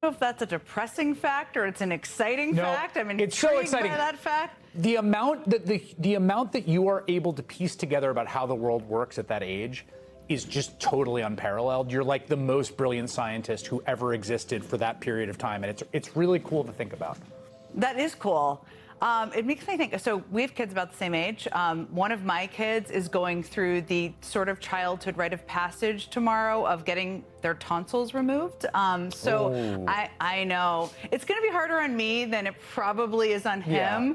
know if that's a depressing fact or it's an exciting fact. I'm intrigued it's so exciting by that fact. The amount that you are able to piece together about how the world works at that age is just totally unparalleled. You're like the most brilliant scientist who ever existed for that period of time, and it's really cool to think about. That is cool. It makes me think, so we have kids about the same age. One of my kids is going through the sort of childhood rite of passage tomorrow of getting their tonsils removed. I know. It's going to be harder on me than it probably is on him,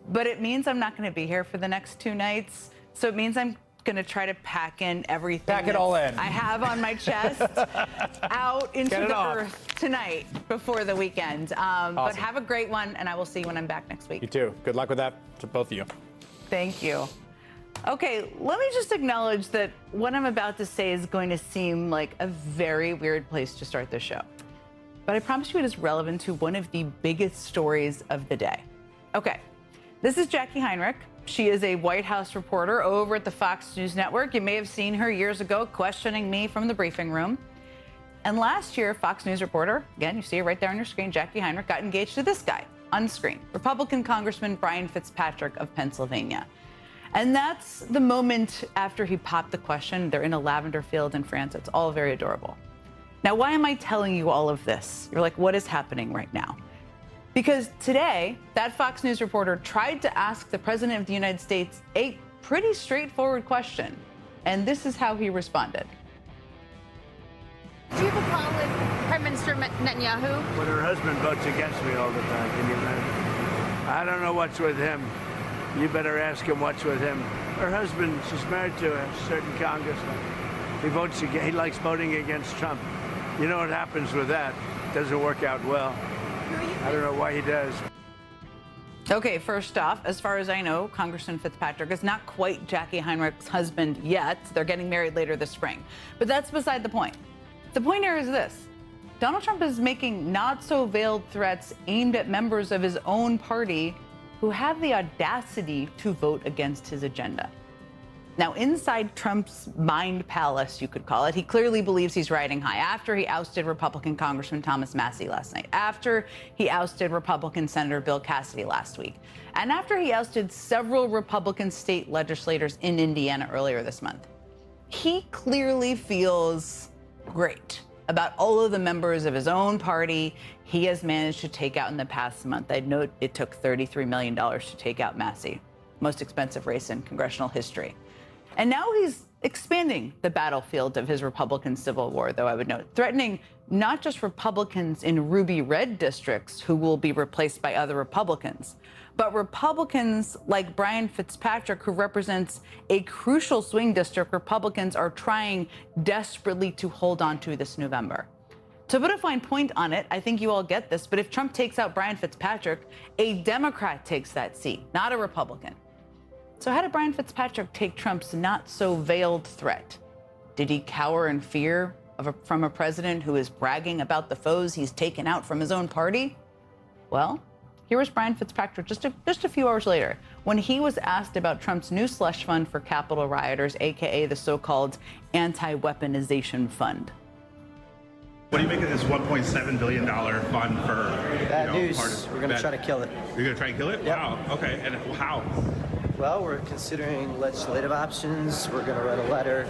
but it means I'm not going to be here for the next 2 nights. So it means I'm going to try to pack in everything Pack it all in. I have on my chest out into the earth tonight before the weekend. Awesome. But have a great one, and I will see you when I'm back next week. You too. Good luck with that to both of you. Thank you. Okay, let me just acknowledge that what I'm about to say is going to seem like a very weird place to start the show. But I promise you it is relevant to one of the biggest stories of the day. Okay, this is Jackie Heinrich. She is a White House reporter over at the Fox News Network. You may have seen her years ago questioning me from the briefing room. And last year, Fox News reporter, again, you see her right there on your screen, Jackie Heinrich, got engaged to this guy on screen, Republican Congressman Brian Fitzpatrick of Pennsylvania. And that's the moment after he popped the question. They're in a lavender field in France. It's all very adorable. Now, why am I telling you all of this? You're like, what is happening right now? Because today, that Fox News reporter tried to ask the President of the United States a pretty straightforward question. And this is how he responded. Do you have a problem with Prime Minister Netanyahu? When her husband votes against me all the time, can you imagine? I don't know what's with him. You better ask him what's with him. Her husband, she's married to a certain congressman. He votes against, he likes voting against Trump. You know what happens with that? Doesn't work out well. I don't know why he does. Okay, first off, as far as I know, Congressman Fitzpatrick is not quite Jackie Heinrich's husband yet. They're getting married later this spring. But that's beside the point. The point here is this. Donald Trump is making not-so-veiled threats aimed at members of his own party who have the audacity to vote against his agenda. Now, inside Trump's mind palace, you could call it, he clearly believes he's riding high after he ousted Republican Congressman Thomas Massie last night, after he ousted Republican Senator Bill Cassidy last week, and after he ousted several Republican state legislators in Indiana earlier this month. He clearly feels great about all of the members of his own party he has managed to take out in the past month. I'd note it took $33 million to take out Massie, most expensive race in congressional history. And now he's expanding the battlefield of his Republican civil war, though I would note, threatening not just Republicans in ruby red districts who will be replaced by other Republicans, but Republicans like Brian Fitzpatrick, who represents a crucial swing district Republicans are trying desperately to hold on to this November. To put a fine point on it, I think you all get this, but if Trump takes out Brian Fitzpatrick, a Democrat takes that seat, not a Republican. So how did Brian Fitzpatrick take Trump's not-so-veiled threat? Did he cower in fear from a president who is bragging about the foes he's taken out from his own party? Well, here was Brian Fitzpatrick just a few hours later when he was asked about Trump's new slush fund for Capitol rioters, a.k.a. the so-called anti-weaponization fund. What do you make of this $1.7 billion fund for bad news? We're going to try to kill it. You're going to try and kill it? Yep. Wow. Okay. And how? Well, we're considering legislative options. We're going to write a letter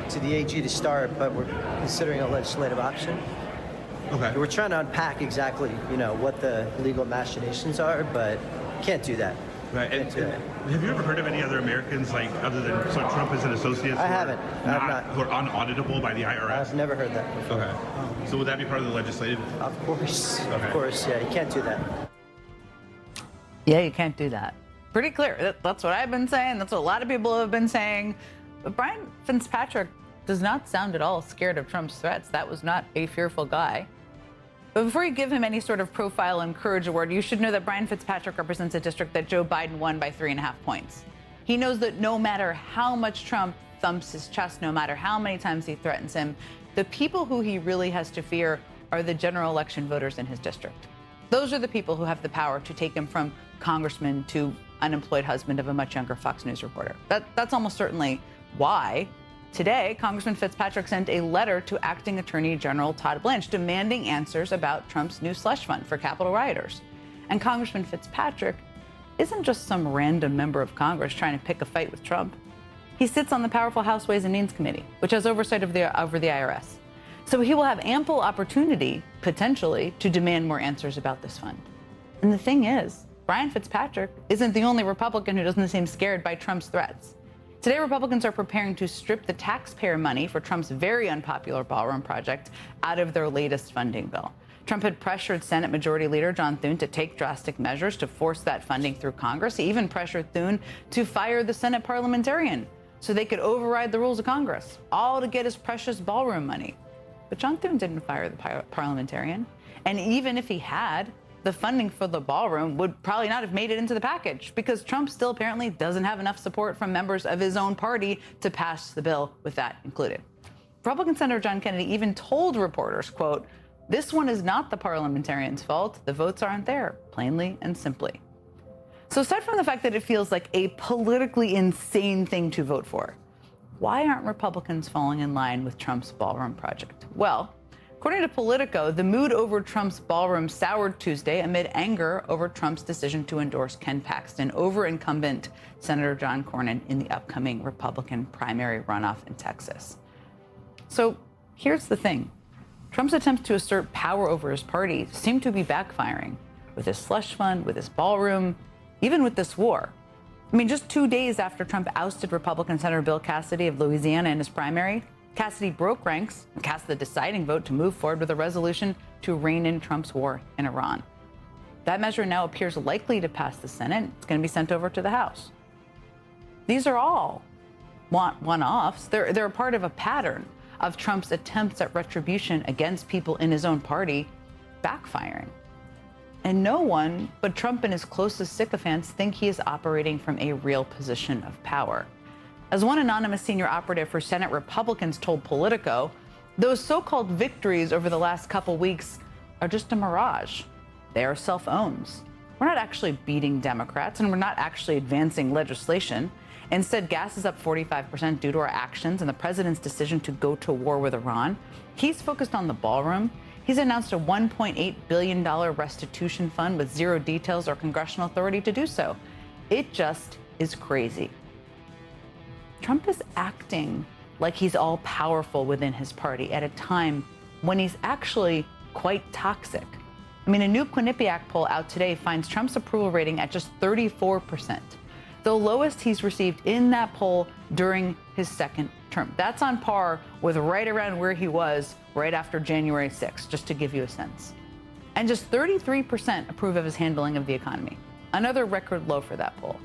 to the AG to start, but we're considering a legislative option. Okay. We're trying to unpack exactly, what the legal machinations are, but can't do that. Right. And have you ever heard of any other Americans, like, other than Trump as an associate? I haven't. Who are unauditable by the IRS? I've never heard that before. Okay. So would that be part of the legislative? Of course. Okay. Of course, yeah. You can't do that. Yeah, you can't do that. Pretty clear. That's what I've been saying. That's what a lot of people have been saying. But Brian Fitzpatrick does not sound at all scared of Trump's threats. That was not a fearful guy. But before you give him any sort of profile and courage award, you should know that Brian Fitzpatrick represents a district that Joe Biden won by 3.5 points. He knows that no matter how much Trump thumps his chest, no matter how many times he threatens him, the people who he really has to fear are the general election voters in his district. Those are the people who have the power to take him from congressman to unemployed husband of a much younger Fox News reporter. That's almost certainly why Today, Congressman Fitzpatrick sent a letter to Acting Attorney General Todd Blanche demanding answers about Trump's new slush fund for Capitol rioters. And Congressman Fitzpatrick isn't just some random member of Congress trying to pick a fight with Trump. He sits on the powerful House Ways and Means Committee, which has oversight over the IRS. So he will have ample opportunity, potentially, to demand more answers about this fund. And the thing is, Brian Fitzpatrick isn't the only Republican who doesn't seem scared by Trump's threats. Today, Republicans are preparing to strip the taxpayer money for Trump's very unpopular ballroom project out of their latest funding bill. Trump had pressured Senate Majority Leader John Thune to take drastic measures to force that funding through Congress. He even pressured Thune to fire the Senate parliamentarian so they could override the rules of Congress, all to get his precious ballroom money. But John Thune didn't fire the parliamentarian. And even if he had, the funding for the ballroom would probably not have made it into the package because Trump still apparently doesn't have enough support from members of his own party to pass the bill with that included. Republican Senator John Kennedy even told reporters, quote, "This one is not the parliamentarian's fault. The votes aren't there, plainly and simply." So aside from the fact that it feels like a politically insane thing to vote for, why aren't Republicans falling in line with Trump's ballroom project? Well, according to Politico, the mood over Trump's ballroom soured Tuesday amid anger over Trump's decision to endorse Ken Paxton over incumbent Senator John Cornyn in the upcoming Republican primary runoff in Texas. So here's the thing. Trump's attempts to assert power over his party seem to be backfiring with his slush fund, with his ballroom, even with this war. I mean, just 2 days after Trump ousted Republican Senator Bill Cassidy of Louisiana in his primary, Cassidy broke ranks and cast the deciding vote to move forward with a resolution to rein in Trump's war in Iran. That measure now appears likely to pass the Senate. It's going to be sent over to the House. These are all one-offs. They're a part of a pattern of Trump's attempts at retribution against people in his own party backfiring. And no one but Trump and his closest sycophants think he is operating from a real position of power. As one anonymous senior operative for Senate Republicans told Politico, those so-called victories over the last couple weeks are just a mirage. They are self-owns. We're not actually beating Democrats, and we're not actually advancing legislation. Instead, gas is up 45% due to our actions and the president's decision to go to war with Iran. He's focused on the ballroom. He's announced a $1.8 billion restitution fund with zero details or congressional authority to do so. It just is crazy. Trump is acting like he's all powerful within his party at a time when he's actually quite toxic. I mean, a new Quinnipiac poll out today finds Trump's approval rating at just 34%, the lowest he's received in that poll during his second term. That's on par with right around where he was right after January 6th, just to give you a sense. And just 33% approve of his handling of the economy, another record low for that poll.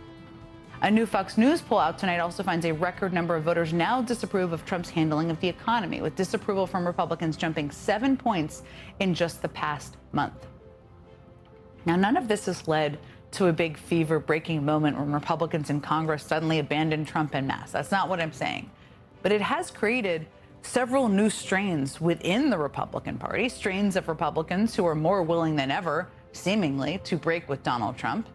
A new Fox News poll out tonight also finds a record number of voters now disapprove of Trump's handling of the economy, with disapproval from Republicans jumping 7 points in just the past month. Now, none of this has led to a big fever-breaking moment when Republicans in Congress suddenly abandoned Trump en masse. That's not what I'm saying. But it has created several new strains within the Republican Party, strains of Republicans who are more willing than ever, seemingly, to break with Donald Trump.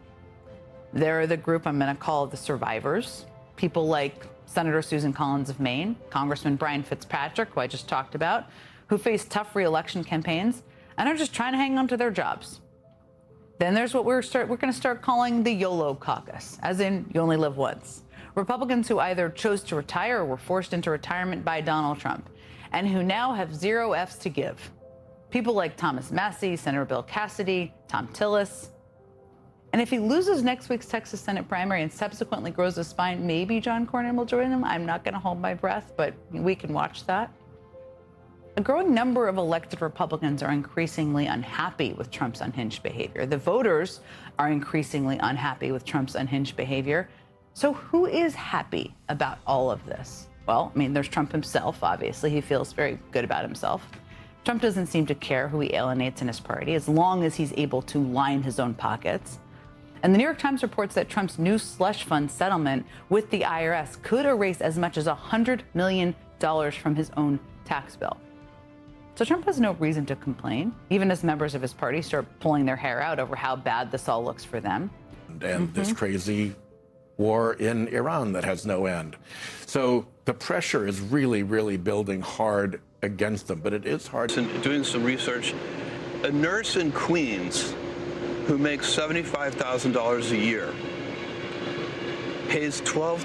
They're the group I'm going to call the survivors, people like Senator Susan Collins of Maine, Congressman Brian Fitzpatrick, who I just talked about, who face tough re-election campaigns and are just trying to hang on to their jobs. Then there's what we're going to start calling the YOLO caucus, as in you only live once. Republicans who either chose to retire or were forced into retirement by Donald Trump, and who now have zero F's to give. People like Thomas Massie, Senator Bill Cassidy, Tom Tillis. And if he loses next week's Texas Senate primary and subsequently grows a spine, maybe John Cornyn will join him. I'm not going to hold my breath, but we can watch that. A growing number of elected Republicans are increasingly unhappy with Trump's unhinged behavior. The voters are increasingly unhappy with Trump's unhinged behavior. So who is happy about all of this? Well, I mean, there's Trump himself, obviously. He feels very good about himself. Trump doesn't seem to care who he alienates in his party, as long as he's able to line his own pockets. And the New York Times reports that Trump's new slush fund settlement with the IRS could erase as much as $100 million from his own tax bill. So Trump has no reason to complain, even as members of his party start pulling their hair out over how bad this all looks for them. And this crazy war in Iran that has no end. So the pressure is really, really building hard against them, but it is hard. Doing some research, a nurse in Queens who makes $75,000 a year pays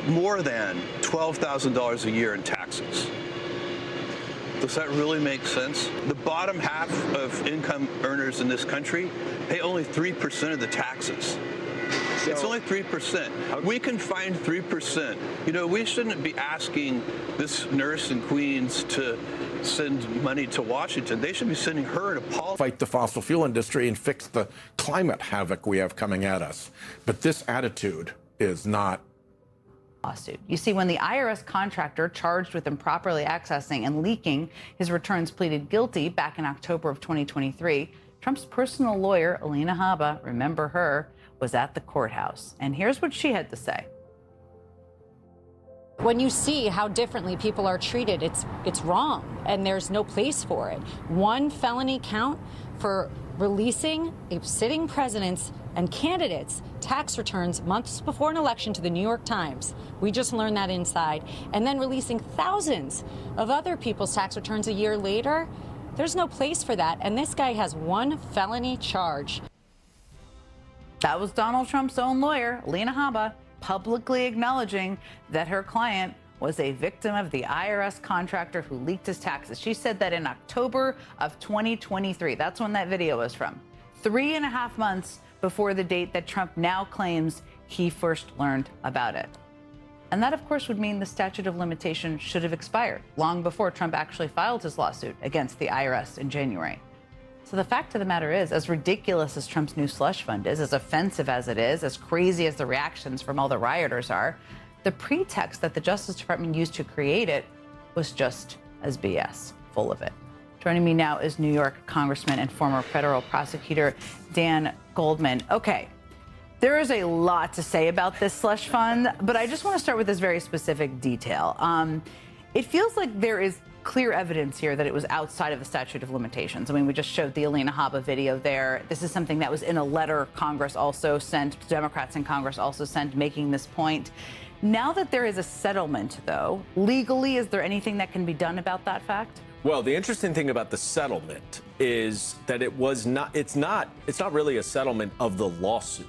more than $12,000 a year in taxes. Does that really make sense? The bottom half of income earners in this country pay only 3% of the taxes. It's only 3%. We can find 3%. You know, we shouldn't be asking this nurse in Queens to send money to Washington. They should be sending her to Paul. Fight the fossil fuel industry and fix the climate havoc we have coming at us. But this attitude is not. Lawsuit. You see, when the IRS contractor charged with improperly accessing and leaking his returns pleaded guilty back in October of 2023, Trump's personal lawyer, Alina Habba, remember her, was at the courthouse. And here's what she had to say. When you see how differently people are treated, it's wrong, and there's no place for it. One felony count for releasing a sitting president's and candidates' tax returns months before an election to the New York Times. We just learned that inside. And then releasing thousands of other people's tax returns a year later. There's no place for that. And this guy has one felony charge. That was Donald Trump's own lawyer, Alina Habba, publicly acknowledging that her client was a victim of the IRS contractor who leaked his taxes. She said that in October of 2023. That's when that video was from. 3.5 months before the date that Trump now claims he first learned about it. And that, of course, would mean the statute of limitations should have expired long before Trump actually filed his lawsuit against the IRS in January. So the fact of the matter is, as ridiculous as Trump's new slush fund is, as offensive as it is, as crazy as the reactions from all the rioters are, the pretext that the Justice Department used to create it was just as BS, full of it. Joining me now is New York Congressman and former federal prosecutor Dan Goldman. Okay, there is a lot to say about this slush fund, but I just want to start with this very specific detail. It feels like there is clear evidence here that it was outside of the statute of limitations. I mean, we just showed the Alina Habba video there. This is something that was in a letter Congress also sent, Democrats in Congress also sent, making this point. Now that there is a settlement, though, legally, is there anything that can be done about that fact? Well, the interesting thing about the settlement is that it's not really a settlement of the lawsuit.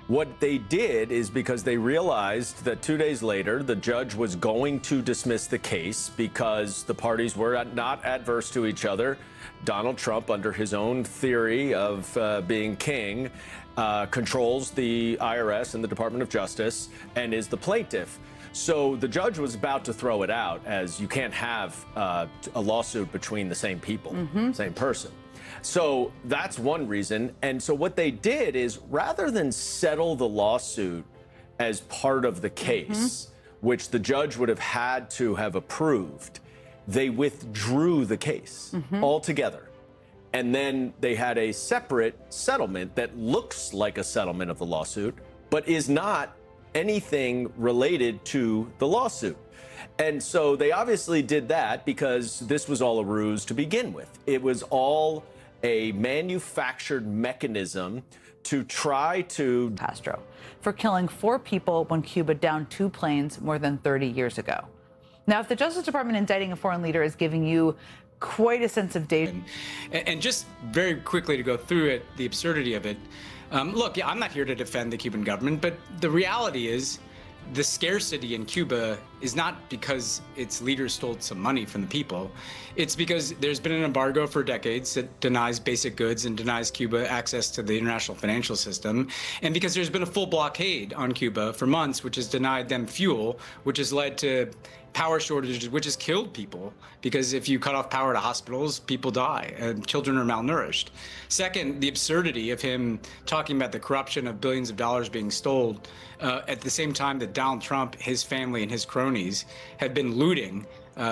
What they did is because they realized that 2 days later, the judge was going to dismiss the case because the parties were not adverse to each other. Donald Trump, under his own theory of being king, controls the IRS and the Department of Justice and is the plaintiff. So the judge was about to throw it out, as you can't have a lawsuit between the same people, same person. So that's one reason. And so what they did is, rather than settle the lawsuit as part of the case, which the judge would have had to have approved, they withdrew the case altogether. And then they had a separate settlement that looks like a settlement of the lawsuit, but is not anything related to the lawsuit. And so they obviously did that because this was all a ruse to begin with. It was all a manufactured mechanism to try to Castro for killing 4 people when Cuba downed 2 planes more than 30 years ago. Now, if the Justice Department indicting a foreign leader is giving you quite a sense of danger. And just very quickly to go through it, the absurdity of it. Look, I'm not here to defend the Cuban government, but the reality is the scarcity in Cuba is not because its leaders stole some money from the people. It's because there's been an embargo for decades that denies basic goods and denies Cuba access to the international financial system. And because there's been a full blockade on Cuba for months, which has denied them fuel, which has led to power shortages, which has killed people, because if you cut off power to hospitals, people die and children are malnourished. Second, the absurdity of him talking about the corruption of billions of dollars being stolen at the same time that Donald Trump, his family, and his cronies have been looting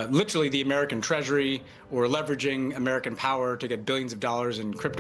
literally the American treasury or leveraging American power to get billions of dollars in cryptocurrency.